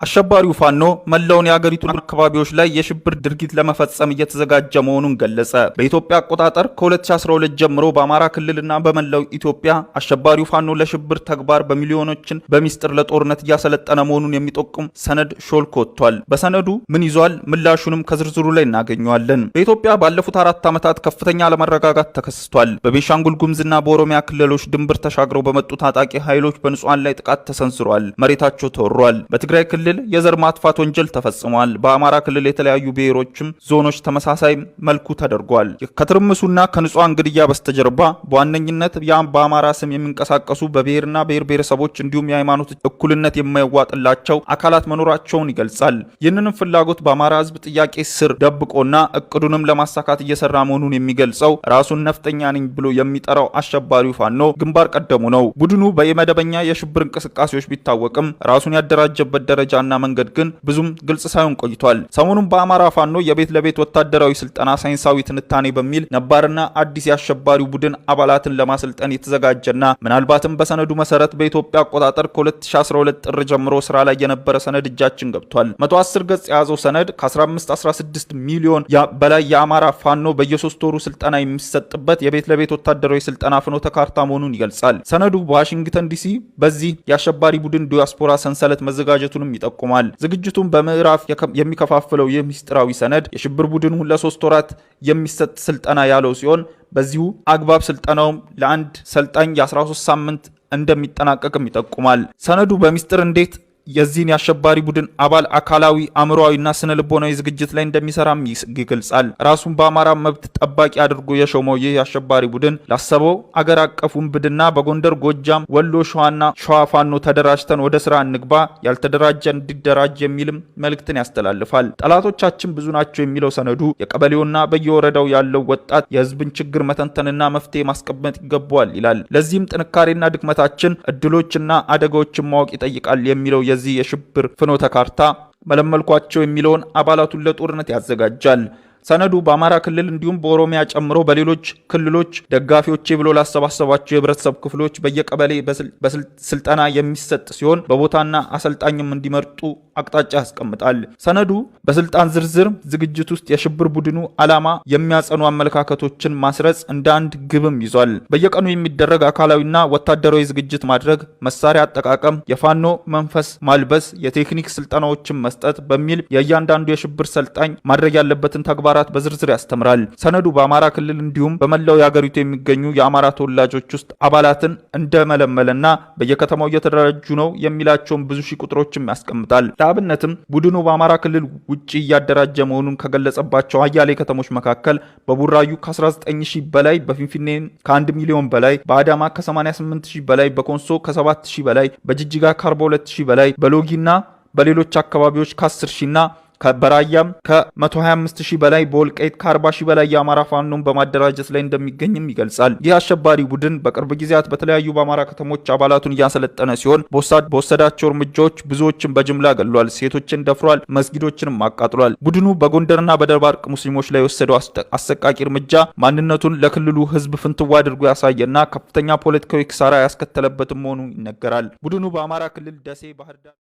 አሸባሪው ፋኖ መላውን የሀገሪቱን አካባቢዎች ላይ የሽብር ድርጊት ለመፈጸም እየተዘጋጀ መሆኑን ገለጸ። በኢትዮጵያ አቆጣጠር ከ2012 ጀምሮ በአማራ ክልልና በመላው ኢትዮጵያ አሸባሪው ፋኖ ለሽብር ተግባር በሚሊዮኖችን በሚስጥር ለጦርነት እያሰለጠነ መሆኑን የሚጠቁም ሰነድ ሾልኮ ወጥቷል። በሰነዱ ምን ይዟል? ምላሹንም ከዝርዝሩ ላይ እናገኘዋለን። በኢትዮጵያ ባለፉት 4 ዓመታት ከፍተኛ አለመረጋጋት ተከስቷል። በቤኒሻንጉል ጉሙዝና በኦሮሚያ ክልሎች ድንበር ተሻግረው በመጡ ታጣቂ ኃይሎች በንጹሃን ላይ ጥቃት ተሰንዝሯል። መሬታቸው ተወሯል። በትግራይ ክልል የዘር ማጥፋት ወንጀል ተፈጽሟል። በአማራ ክልል የተለያዩ ብሔሮችም ዞኖች ተመሳሳይ መልኩ ተደርጓል። ከትርምሱና ከንጹሃን ግድያ በስተጀርባ በዋነኝነት በአማራ ስም የሚንቀሳቀሱ በብሔርና ብሔር ብሔረሰቦች እንዲሁም የሃይማኖት እኩልነት የማይዋጥላቸው አካላት መኖራቸውን ይገልጻል። ይህንንም ፍላጎት በአማራ ሕዝብ ጥያቄ ስር ደብቆና እቅዱንም ለማሳካት እየሰራ መሆኑን የሚገልጸው ራሱን ነፍጠኛ ነኝ ብሎ የሚጠራው አሸባሪው ፋኖ ግንባር ቀደሙ ነው። ቡድኑ በየመደበኛ የሽብር እንቅስቃሴዎች ቢታወቅም ራሱን ያደራጀበት ደረጃ እና መንገድ ግን ብዙም ግልጽ ሳይሆን ቆይቷል። ሰሞኑን በአማራ ፋኖ የቤት ለቤት ወታደራዊ ስልጠና ሳይንሳዊ ትንታኔ በሚል ነባርና አዲስ የአሸባሪው ቡድን አባላትን ለማሰልጠን የተዘጋጀና ምናልባትም በሰነዱ መሰረት በኢትዮጵያ አቆጣጠር ከ2012 ጥር ጀምሮ ስራ ላይ የነበረ ሰነድ እጃችን ገብቷል። 110 ገጽ የያዘው ሰነድ ከ15-16 ሚሊዮን በላይ የአማራ ፋኖ በየ3 ወሩ ስልጠና የሚሰጥበት የቤት ለቤት ወታደራዊ ስልጠና ፍኖተ ካርታ መሆኑን ይገልጻል። ሰነዱ በዋሽንግተን ዲሲ በዚህ የአሸባሪ ቡድን ዲያስፖራ ሰንሰለት መዘጋጀቱንም ይጠቁማል። ዝግጅቱን በምዕራፍ የሚከፋፍለው ይህ ሚስጥራዊ ሰነድ የሽብር ቡድኑ ለ3 ወራት የሚሰጥ ስልጠና ያለው ሲሆን በዚሁ አግባብ ስልጠናውም ለአንድ ሰልጣኝ የ13 ሳምንት እንደሚጠናቀቅም ይጠቁማል። ሰነዱ በሚስጥር እንዴት የዚህን የአሸባሪ ቡድን አባል አካላዊ አእምሮአዊና ስነ ልቦናዊ ዝግጅት ላይ እንደሚሰራም ይገልጻል። ራሱን በአማራ መብት ጠባቂ አድርጎ የሾመው ይህ የአሸባሪ ቡድን ላሰበው አገር አቀፍ ውንብድና በጎንደር፣ ጎጃም፣ ወሎ፣ ሸዋና ሸዋ ፋኖ ተደራጅተን ወደ ስራ እንግባ፣ ያልተደራጀ እንዲደራጅ የሚልም መልእክትን ያስተላልፋል። ጠላቶቻችን ብዙ ናቸው የሚለው ሰነዱ የቀበሌውና በየወረዳው ያለው ወጣት የህዝብን ችግር መተንተንና መፍትሄ ማስቀመጥ ይገባዋል ይላል። ለዚህም ጥንካሬና ድክመታችን፣ እድሎችና አደጋዎችን ማወቅ ይጠይቃል የሚለው የዚህ የሽብር ፍኖተ ካርታ መለመልኳቸው የሚለውን አባላቱን ለጦርነት ያዘጋጃል። ሰነዱ በአማራ ክልል እንዲሁም በኦሮሚያ ጨምሮ በሌሎች ክልሎች ደጋፊዎች ብሎ ላሰባሰባቸው የህብረተሰብ ክፍሎች በየቀበሌ በስልጠና የሚሰጥ ሲሆን በቦታና አሰልጣኝም እንዲመርጡ አቅጣጫ ያስቀምጣል። ሰነዱ በስልጣን ዝርዝር ዝግጅት ውስጥ የሽብር ቡድኑ ዓላማ የሚያጸኑ አመለካከቶችን ማስረጽ እንደ አንድ ግብም ይዟል። በየቀኑ የሚደረግ አካላዊና ወታደራዊ ዝግጅት ማድረግ፣ መሳሪያ አጠቃቀም፣ የፋኖ መንፈስ ማልበስ፣ የቴክኒክ ስልጠናዎችን መስጠት በሚል የእያንዳንዱ የሽብር ሰልጣኝ ማድረግ ያለበትን ተግባራት በዝርዝር ያስተምራል። ሰነዱ በአማራ ክልል እንዲሁም በመላው የሀገሪቱ የሚገኙ የአማራ ተወላጆች ውስጥ አባላትን እንደመለመለና በየከተማው እየተደራጁ ነው የሚላቸውን ብዙ ሺህ ቁጥሮችም ያስቀምጣል። ለአብነትም ቡድኑ በአማራ ክልል ውጪ እያደራጀ መሆኑን ከገለጸባቸው አያሌ ከተሞች መካከል በቡራዩ ከ19,000 በላይ፣ በፊንፊኔ ከ1 ሚሊዮን በላይ፣ በአዳማ ከ88,000 በላይ፣ በኮንሶ ከ7,000 በላይ፣ በጅጅጋ ከ42,000 በላይ፣ በሎጊና በሌሎች አካባቢዎች ከ10,000ና በራያም ከ125,000 በላይ፣ በወልቃይት ከ40,000 በላይ የአማራ ፋኖን በማደራጀት ላይ እንደሚገኝም ይገልጻል። ይህ አሸባሪ ቡድን በቅርብ ጊዜያት በተለያዩ በአማራ ከተሞች አባላቱን እያሰለጠነ ሲሆን በወሰዳቸው እርምጃዎች ብዙዎችን በጅምላ ገድሏል፣ ሴቶችን ደፍሯል፣ መስጊዶችንም አቃጥሏል። ቡድኑ በጎንደርና በደባርቅ ሙስሊሞች ላይ የወሰደው አሰቃቂ እርምጃ ማንነቱን ለክልሉ ሕዝብ ፍንትዋ አድርጎ ያሳየና ከፍተኛ ፖለቲካዊ ኪሳራ ያስከተለበትም መሆኑ ይነገራል። ቡድኑ በአማራ ክልል ደሴ፣ ባህር ዳር